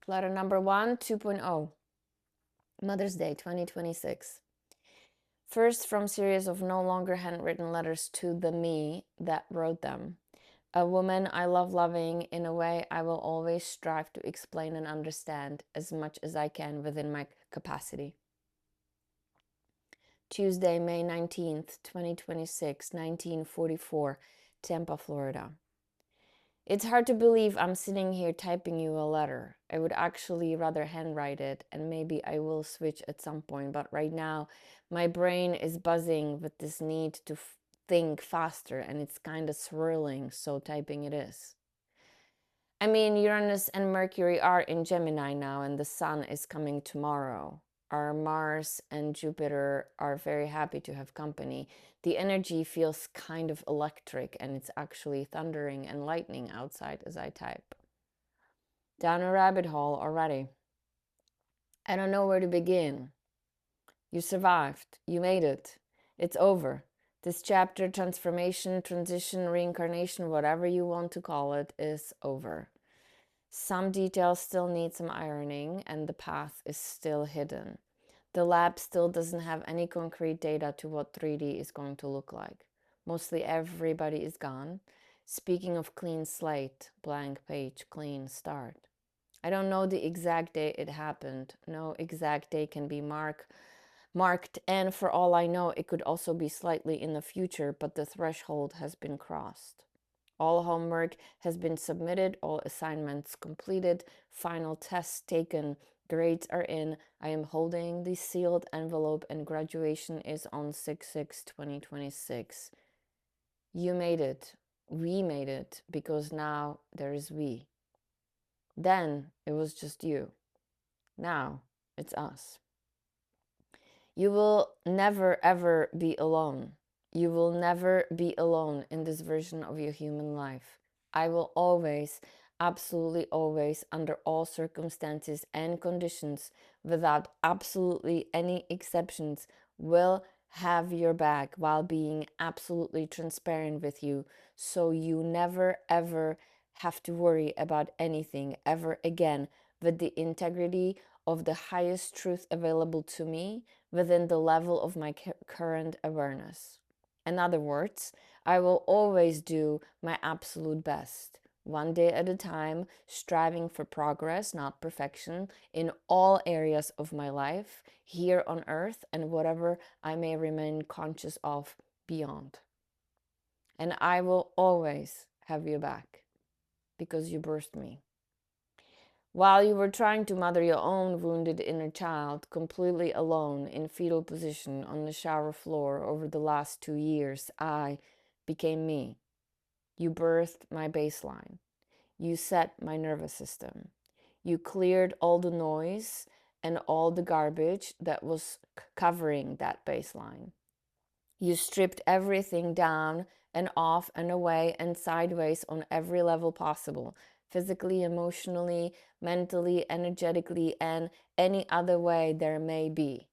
Letter number 1, 2.0. Mother's Day 2026. First from series of no longer handwritten letters to the me that wrote them. A woman I love loving in a way I will always strive to explain and understand as much as I can within my capacity. Tuesday, May 19th, 2026, 1944, Tampa, Florida. It's hard to believe I'm sitting here typing you a letter. I would actually rather handwrite it, and maybe I will switch at some point, but right now my brain is buzzing with this need to think faster, and it's kind of swirling, so typing it is. I mean, Uranus and Mercury are in Gemini now, and the Sun is coming tomorrow. Our Mars and Jupiter are very happy to have company. The energy feels kind of electric, and it's actually thundering and lightning outside as I type. Down a rabbit hole already. I don't know where to begin. You survived. You made it. It's over. This chapter, transformation, transition, reincarnation, whatever you want to call it, is over. Some details still need some ironing, and the path is still hidden. The lab still doesn't have any concrete data to what 3D is going to look like. Mostly everybody is gone. Speaking of clean slate, blank page, clean start. I don't know the exact day it happened. No exact day can be marked, and for all I know, it could also be slightly in the future, but the threshold has been crossed. All homework has been submitted, all assignments completed, final tests taken, grades are in. I am holding the sealed envelope, and graduation is on 6/6/2026. You made it. We made it, because now there is we. Then it was just you. Now it's us. You will never ever be alone. You will never be alone in this version of your human life. I will always, absolutely always, under all circumstances and conditions, without absolutely any exceptions, will have your back while being absolutely transparent with you, so you never ever have to worry about anything ever again, with the integrity of the highest truth available to me within the level of my current awareness. In other words, I will always do my absolute best, one day at a time, striving for progress, not perfection, in all areas of my life, here on earth, and whatever I may remain conscious of beyond. And I will always have you back, because you birthed me. While you were trying to mother your own wounded inner child, completely alone in fetal position on the shower floor over the last 2 years, I became me. You birthed my baseline. You set my nervous system. You cleared all the noise and all the garbage that was covering that baseline. You stripped everything down and off and away and sideways on every level possible, physically, emotionally, mentally, energetically, and any other way there may be.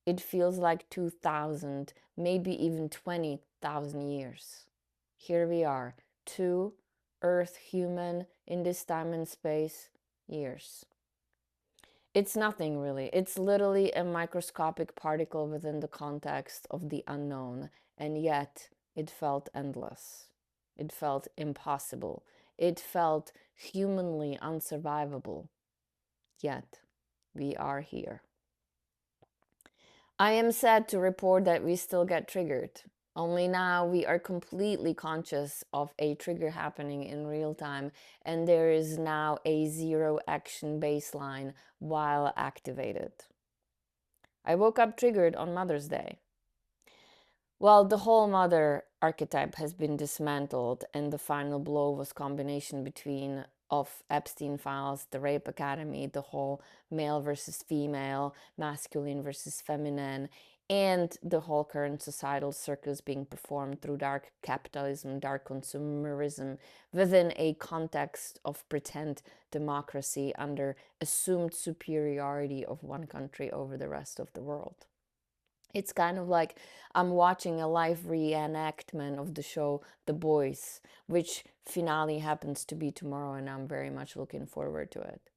It feels like 2,000, maybe even 20,000 years. Here we are, 2 Earth human in this time and space years. It's nothing really. It's literally a microscopic particle within the context of the unknown, and yet it felt endless. It felt impossible. It felt humanly unsurvivable. Yet we are here. I am sad to report that we still get triggered. Only now we are completely conscious of a trigger happening in real time, and there is now a zero action baseline while activated. I woke up triggered on Mother's Day. Well, the whole mother archetype has been dismantled, and the final blow was combination between of Epstein files, the rape academy, the whole male versus female, masculine versus feminine, and the whole current societal circus being performed through dark capitalism, dark consumerism, within a context of pretend democracy under assumed superiority of one country over the rest of the world. It's kind of like I'm watching a live reenactment of the show The Boys, which finale happens to be tomorrow, and I'm very much looking forward to it.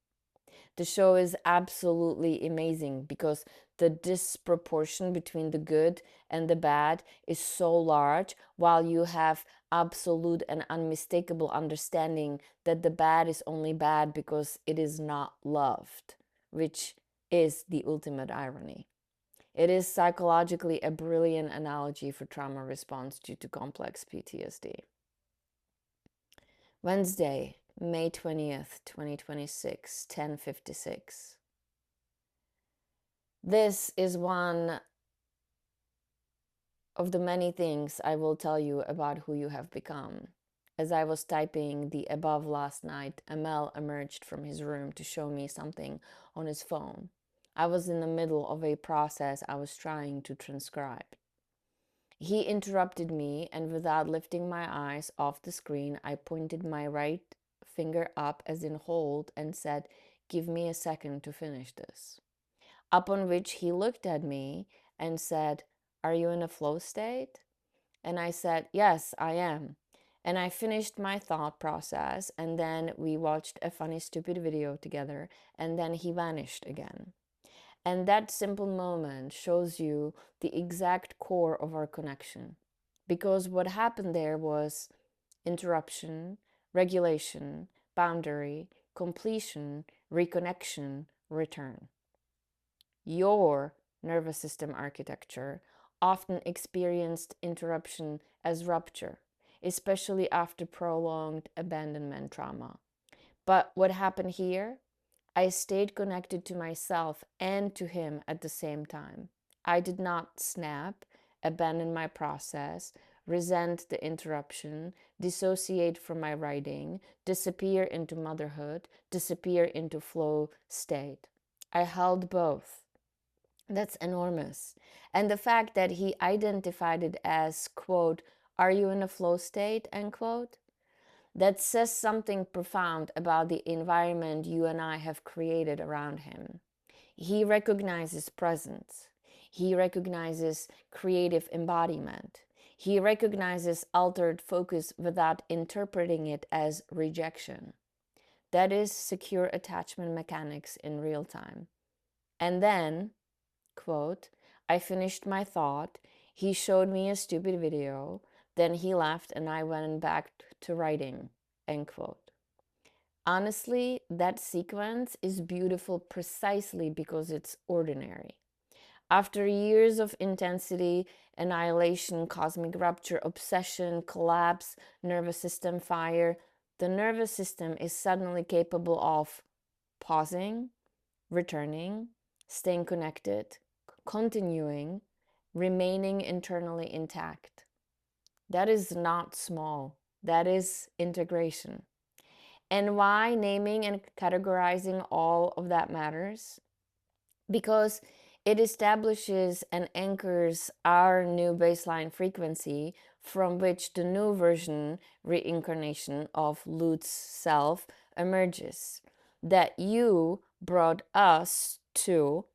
The show is absolutely amazing because the disproportion between the good and the bad is so large, while you have absolute and unmistakable understanding that the bad is only bad because it is not loved, which is the ultimate irony. It is psychologically a brilliant analogy for trauma response due to complex PTSD. Wednesday, May 20th, 2026, 10:56. This is one of the many things I will tell you about who you have become. As I was typing the above last night, Amel emerged from his room to show me something on his phone. I was in the middle of a process I was trying to transcribe. He interrupted me, and without lifting my eyes off the screen, I pointed my right finger up as in hold and said, "Give me a second to finish this." Upon which he looked at me and said, "Are you in a flow state?" And I said, "Yes, I am." And I finished my thought process, and then we watched a funny, stupid video together, and then he vanished again. And that simple moment shows you the exact core of our connection. Because what happened there was interruption, regulation, boundary, completion, reconnection, return. Your nervous system architecture often experienced interruption as rupture, especially after prolonged abandonment trauma. But what happened here? I stayed connected to myself and to him at the same time. I did not snap, abandon my process, resent the interruption, dissociate from my writing, disappear into motherhood, disappear into flow state. I held both. That's enormous. And the fact that he identified it as, quote, "Are you in a flow state?" end quote, that says something profound about the environment you and I have created around him. He recognizes presence. He recognizes creative embodiment. He recognizes altered focus without interpreting it as rejection. That is secure attachment mechanics in real time. And then, quote, "I finished my thought. He showed me a stupid video. Then he left and I went back to writing," end quote. Honestly, that sequence is beautiful precisely because it's ordinary. After years of intensity, annihilation, cosmic rupture, obsession, collapse, nervous system fire, the nervous system is suddenly capable of pausing, returning, staying connected, continuing, remaining internally intact. That is not small. That is integration. And why naming and categorizing all of that matters? Because it establishes and anchors our new baseline frequency from which the new version, reincarnation of Lutz self, emerges. That you brought us to,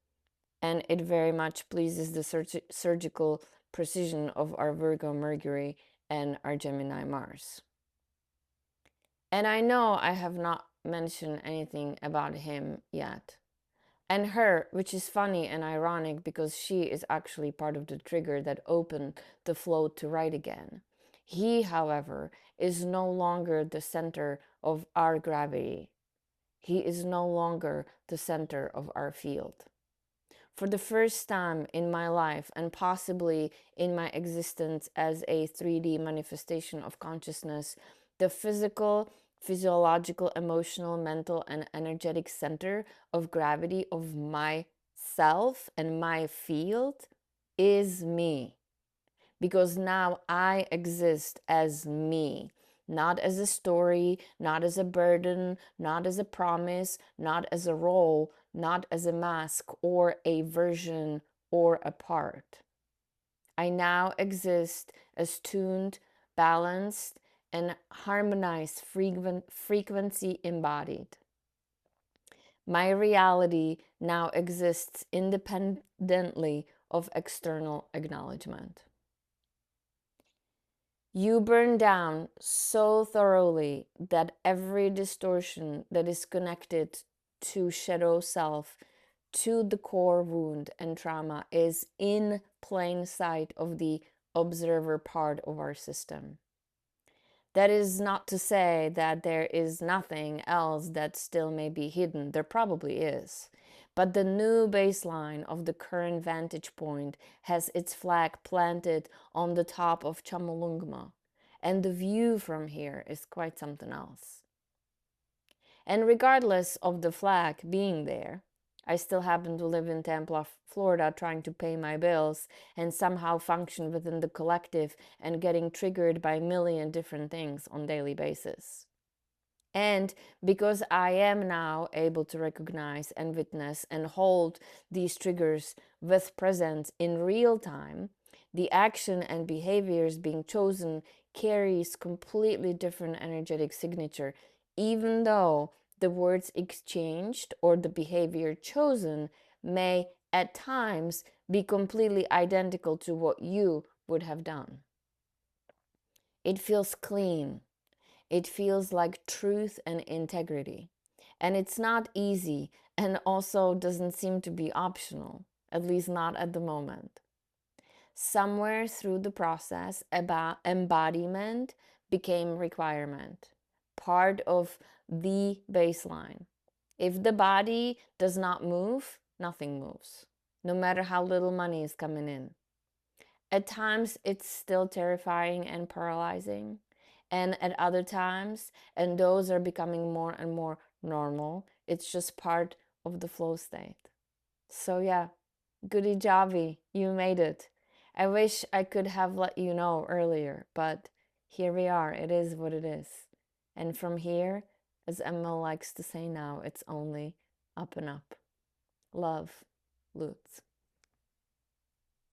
and it very much pleases the surgical precision of our Virgo Mercury and our Gemini Mars. And I know I have not mentioned anything about him yet. And her, which is funny and ironic because she is actually part of the trigger that opened the flow to write again. He, however, is no longer the center of our gravity. He is no longer the center of our field. For the first time in my life, and possibly in my existence as a 3D manifestation of consciousness, the physical, physiological, emotional, mental, and energetic center of gravity of myself and my field is me. Because now I exist as me, not as a story, not as a burden, not as a promise, not as a role, not as a mask or a version or a part. I now exist as tuned, balanced, and harmonized frequency embodied. My reality now exists independently of external acknowledgement. You burn down so thoroughly that every distortion that is connected to shadow self, to the core wound and trauma is in plain sight of the observer part of our system. That is not to say that there is nothing else that still may be hidden. There probably is. But the new baseline of the current vantage point has its flag planted on the top of Chomolungma, and the view from here is quite something else. And regardless of the flag being there, I still happen to live in Tampa, Florida, trying to pay my bills and somehow function within the collective and getting triggered by a million different things on a daily basis. And because I am now able to recognize and witness and hold these triggers with presence in real time, the action and behaviors being chosen carries completely different energetic signature, even though the words exchanged or the behavior chosen may at times be completely identical to what you would have done. It feels clean. It feels like truth and integrity. And it's not easy and also doesn't seem to be optional, at least not at the moment. Somewhere through the process, embodiment became requirement, part of the baseline. If the body does not move, nothing moves, no matter how little money is coming in. At times, it's still terrifying and paralyzing. And at other times, and those are becoming more and more normal, it's just part of the flow state. So, yeah, goody jobby, you made it. I wish I could have let you know earlier, but here we are. It is what it is. And from here, as Emma likes to say now, it's only up and up. Love, Lutz.